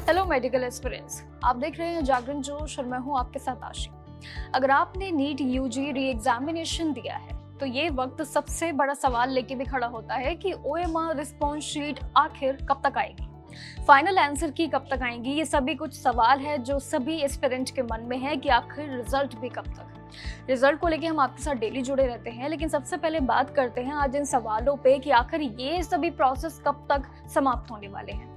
Hello medical aspirants, आप देख रहे हैं जागरण जोश और मैं हूं आपके साथ आशी। अगर आपने नीट यूजी री एग्जामिनेशन दिया है तो ये वक्त सबसे बड़ा सवाल लेके भी खड़ा होता है कि ओएमआर रिस्पॉन्स शीट आखिर कब तक आएगी, फाइनल आंसर की कब तक आएंगी। ये सभी कुछ सवाल है जो सभी एस्पिरेंट के मन में है कि आखिर रिजल्ट भी कब तक। रिजल्ट को लेके हम आपके साथ डेली जुड़े रहते हैं, लेकिन सबसे पहले बात करते हैं आज इन सवालों पे कि आखिर ये सभी प्रोसेस कब तक समाप्त होने वाले हैं।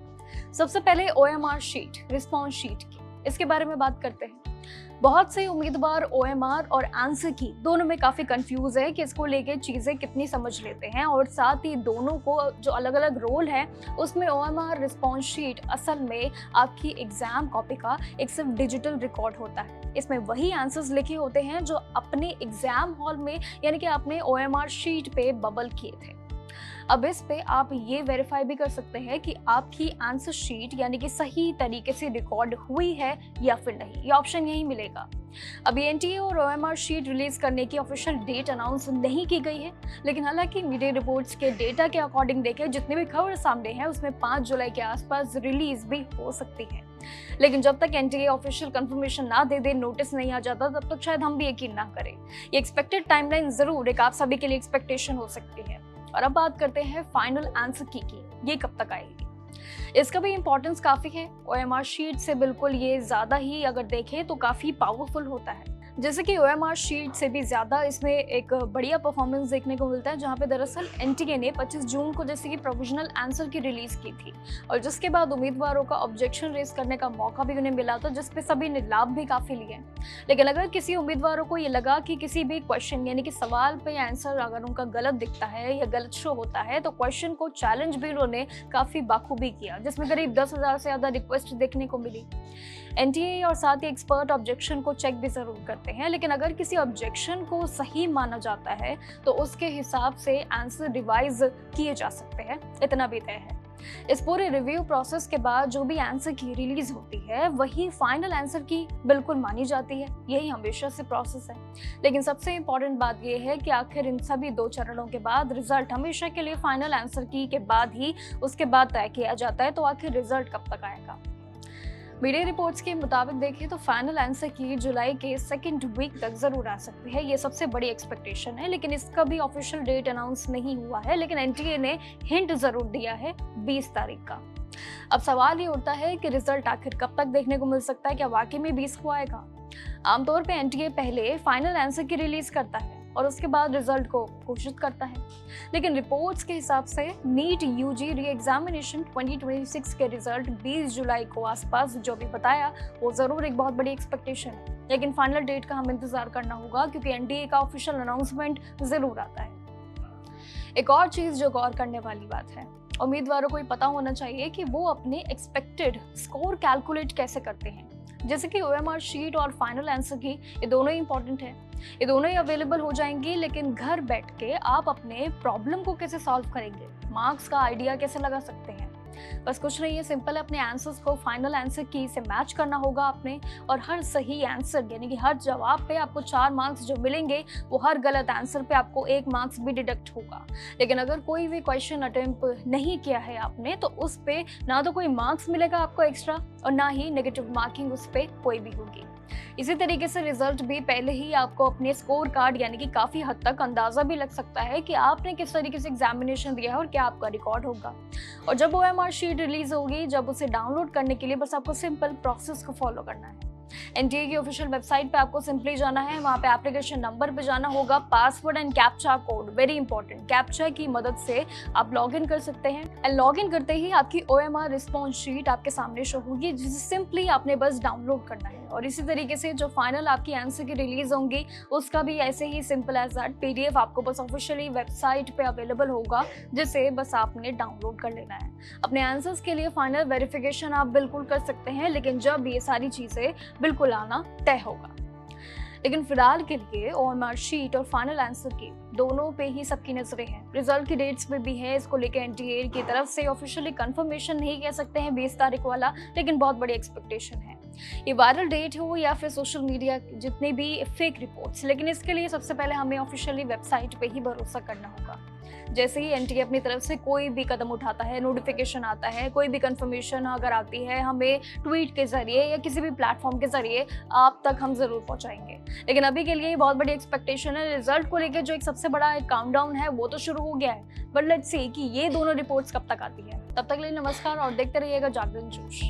सबसे पहले ओएमआर शीट, रिस्पॉन्स शीट की, इसके बारे में बात करते हैं। बहुत से उम्मीदवार ओएमआर और आंसर की दोनों में काफी कंफ्यूज है कि इसको लेके चीजें कितनी समझ लेते हैं, और साथ ही दोनों को जो अलग अलग रोल है उसमें ओएमआर रिस्पॉन्स शीट असल में आपकी एग्जाम कॉपी का एक सिर्फ डिजिटल रिकॉर्ड होता है। इसमें वही आंसर्स लिखे होते हैं जो अपने एग्जाम हॉल में यानी कि आपने ओएमआर शीट पे बबल किए थे। अब इस पे आप ये वेरीफाई भी कर सकते हैं कि आपकी आंसर शीट यानी कि सही तरीके से रिकॉर्ड हुई है या फिर नहीं। ये ऑप्शन यही मिलेगा। अभी एनटीए और ओएमआर शीट रिलीज करने की ऑफिशियल डेट अनाउंस नहीं की गई है, लेकिन हालांकि मीडिया रिपोर्ट्स के डेटा के अकॉर्डिंग देखें जितनी भी खबर सामने है उसमें 5 जुलाई के आसपास रिलीज भी हो सकती है। लेकिन जब तक एनटीए ऑफिशियल कंफर्मेशन ना दे दे, नोटिस नहीं आ जाता, तब तक शायद हम भी यकीन ना करें। ये एक्सपेक्टेड टाइमलाइन जरूर एक आप सभी के लिए एक्सपेक्टेशन हो सकती है। और अब बात करते हैं फाइनल आंसर की ये कब तक आएगी। इसका भी इंपॉर्टेंस काफी है। ओएमआर शीट से बिल्कुल ये ज्यादा ही अगर देखें तो काफी पावरफुल होता है। जैसे कि ओएमआर शीट से भी ज्यादा इसमें एक बढ़िया परफॉर्मेंस देखने को मिलता है, जहां पे दरअसल एनटीए ने 25 जून को जैसे कि प्रोविजनल आंसर की रिलीज की थी, और जिसके बाद उम्मीदवारों का ऑब्जेक्शन रेज करने का मौका भी उन्हें मिला था, जिसपे सभी ने लाभ भी काफी लिए। लेकिन अगर किसी उम्मीदवारों को ये लगा कि किसी भी क्वेश्चन यानी कि सवाल पे आंसर अगर उनका गलत दिखता है या गलत शो होता है, तो क्वेश्चन को चैलेंज भी उन्होंने काफी बाखूबी किया, जिसमें करीब 10,000 से ज्यादा रिक्वेस्ट देखने को मिली। एनटीए और साथ ही एक्सपर्ट ऑब्जेक्शन को चेक भी जरूर करते हैं, लेकिन अगर किसी ऑब्जेक्शन को सही माना जाता है तो उसके हिसाब से आंसर रिवाइज किए जा सकते हैं, इतना भी तय है। इस पूरे रिव्यू प्रोसेस के बाद जो भी आंसर की रिलीज होती है वही फाइनल आंसर की बिल्कुल मानी जाती है। यही हमेशा से प्रोसेस है। लेकिन सबसे इंपॉर्टेंट बात यह है कि आखिर इन सभी 2 चरणों के बाद रिजल्ट हमेशा के लिए फाइनल आंसर की के बाद ही उसके बाद तय किया जाता है। तो आखिर रिजल्ट कब तक आएगा। मीडिया रिपोर्ट्स के मुताबिक देखें तो फाइनल आंसर की जुलाई के सेकेंड वीक तक जरूर आ सकती है। ये सबसे बड़ी एक्सपेक्टेशन है, लेकिन इसका भी ऑफिशियल डेट अनाउंस नहीं हुआ है। लेकिन एनटीए ने हिंट जरूर दिया है 20 तारीख का। अब सवाल ये उठता है कि रिजल्ट आखिर कब तक देखने को मिल सकता है। क्या वाकई में 20 को आएगा? आमतौर पे एनटीए पहले फाइनल आंसर की रिलीज करता है और उसके बाद रिजल्ट को घोषित करता है। लेकिन रिपोर्ट्स के हिसाब से नीट यूजी री एग्जामिनेशन 2026 के रिजल्ट 20 जुलाई को आसपास जो भी बताया वो जरूर एक बहुत बड़ी एक्सपेक्टेशन है। लेकिन फाइनल डेट का हम इंतजार करना होगा, क्योंकि एनटीए का ऑफिशियल अनाउंसमेंट जरूर आता है। एक और चीज जो गौर करने वाली बात है, उम्मीदवारों को ये पता होना चाहिए कि वो अपने एक्सपेक्टेड स्कोर कैलकुलेट कैसे करते हैं। जैसे कि ओएमआर शीट और फाइनल आंसर की ये दोनों ही इंपॉर्टेंट है, ये दोनों ही अवेलेबल हो जाएंगी, लेकिन घर बैठ के आप अपने प्रॉब्लम को कैसे सॉल्व करेंगे, मार्क्स का आइडिया कैसे लगा सकते हैं। बस कुछ नहीं है, सिंपल है, अपने आंसर्स को फाइनल आंसर की से मैच करना होगा आपने, और हर सही आंसर यानी कि हर जवाब पे आपको 4 मार्क्स जो मिलेंगे वो हर गलत आंसर पे आपको 1 मार्क्स भी डिडक्ट होगा। लेकिन अगर कोई भी क्वेश्चन अटेम्प्ट नहीं किया है आपने तो उस पे ना तो कोई मार्क्स मिलेगा आपको एक्स्ट्रा और ना ही नेगेटिव मार्किंग उस पे कोई भी होगी। इसी तरीके से रिजल्ट भी पहले ही आपको अपने स्कोर कार्ड यानी कि काफी हद तक अंदाजा भी लग सकता है कि आपने किस तरीके से एग्जामिनेशन दिया है और क्या आपका रिकॉर्ड होगा। और जब ओएमआर शीट रिलीज होगी, जब उसे डाउनलोड करने के लिए बस आपको सिंपल प्रोसेस को फॉलो करना है। एनटीए की ऑफिशियल वेबसाइट पे आपको सिंपली जाना है, वहाँ पे एप्लीकेशन नंबर पे जाना होगा, password and captcha code, very important, captcha की मदद से आप लॉगिन कर सकते हैं। एंड लॉगिन करते ही आपकी ओएमआर रिस्पॉन्स शीट आपके सामने शो होगी, जिसे सिंपली आपने बस डाउनलोड करना है। और इसी तरीके से जो फाइनल आपकी आंसर की रिलीज होंगी उसका भी ऐसे ही सिंपल एज दैट पीडीएफ आपको बस ऑफिशियली वेबसाइट पे अवेलेबल होगा, जिसे बस आपने डाउनलोड कर लेना है। अपने आंसर्स के लिए फाइनल वेरिफिकेशन आप बिल्कुल कर सकते हैं, लेकिन जब ये सारी चीजें बिल्कुल आना तय होगा। लेकिन फिलहाल के लिए ओएमआर शीट और फाइनल आंसर की दोनों पे ही सबकी नजरें हैं। रिजल्ट की डेट्स पे भी है, इसको लेकर एनटीए की तरफ से ऑफिशियली कंफर्मेशन नहीं कह सकते हैं 20 तारीख वाला, लेकिन बहुत बड़ी एक्सपेक्टेशन है। ये वायरल डेट हो या फिर सोशल मीडिया जितने भी फेक रिपोर्ट्स, लेकिन इसके लिए सबसे पहले हमें ऑफिशियली वेबसाइट पे ही भरोसा करना होगा। जैसे ही एनटीए अपनी तरफ से कोई भी कदम उठाता है, नोटिफिकेशन आता है, कोई भी कंफर्मेशन अगर आती है, हमें ट्वीट के जरिए या किसी भी प्लेटफॉर्म के जरिए आप तक हम जरूर पहुंचाएंगे। लेकिन अभी के लिए बहुत बड़ी एक्सपेक्टेशन है, रिजल्ट को लेकर जो एक सबसे बड़ा काउंटडाउन है वो तो शुरू हो गया है, बट लेट्स सी कि ये दोनों रिपोर्ट्स कब तक आती है। तब तक के लिए नमस्कार और देखते रहिएगा जागरण जोश।